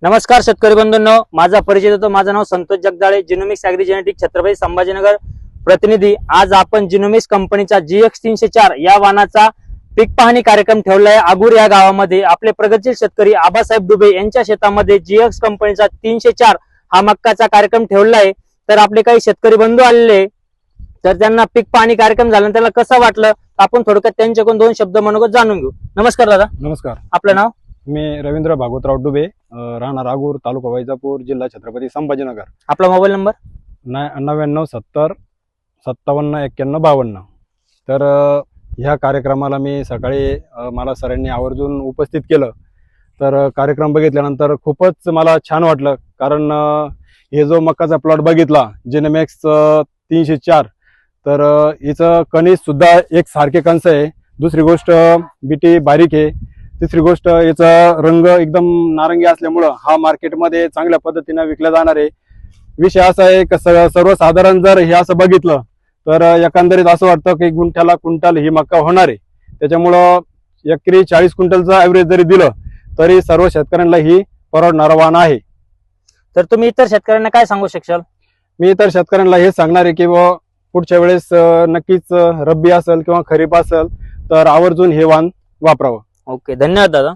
नमस्कार शेतकरी बंधूंनो, माझा परिचय देतो। माझं नाव Santosh Jagdale, genomics agri genetic Chhatrapati Sambhajinagar प्रतिनिधी। आज आपण जिनोमिक्स कंपनीचा GX 304 या वाहनाचा पीक पाहणी कार्यक्रम ठेवलाय आगूर या गावामध्ये। आपले प्रगतशील शेतकरी आबासाहेब डुबे यांच्या शेतामध्ये GX कंपनीचा 304 हा मक्काचा कार्यक्रम ठेवलाय। तर आपले काही शेतकरी बंधू आलेले, तर त्यांना पीक पाहणी कार्यक्रम झाला, त्याला कसं वाटलं आपण थोडक्यात त्यांच्याकडून दोन शब्द मनोगत जाणून घेऊ। नमस्कार दादा। नमस्कार। आपलं नाव? मी रवींद्र भागवतराव डुबे, राहणार आगूर, तालुका वैजापूर, जिल्हा छत्रपती संभाजीनगर। आपला मोबाईल नंबर? 99 70 57 91 52। तर ह्या कार्यक्रमाला मी सकाळी मला सरांनी आवर्जून उपस्थित केलं। तर कार्यक्रम बघितल्यानंतर खूपच मला छान वाटलं, कारण हे जो मक्काचा प्लॉट बघितला जिनोमिक्स 304, तर हिचं कणीस सुद्धा एक सारखे कणस आहे। दुसरी गोष्ट बीटी बारीक आहे। तिसरी गोष्ट याचा रंग एकदम नारंगी असल्यामुळं हा मार्केटमध्ये चांगल्या पद्धतीने विकला जाणार आहे। विषय असा आहे की सर्वसाधारण जर हे असं बघितलं तर एकंदरीत असं वाटतं की गुंठ्याला क्विंटल ही मक्का होणार आहे। त्याच्यामुळं एकरी 40 क्विंटलचं ॲव्हरेज जरी दिलं तरी सर्व शेतकऱ्यांना ही परवडणारं वाहन आहे। तर तुम्ही इतर शेतकऱ्यांना काय सांगू शकाल? मी इतर शेतकऱ्यांना हे सांगणार आहे की पुढच्या वेळेस नक्कीच रब्बी असेल किंवा खरीप असेल तर आवर्जून हे वाहन वापरावं। ओके, धन्यवाद दादा।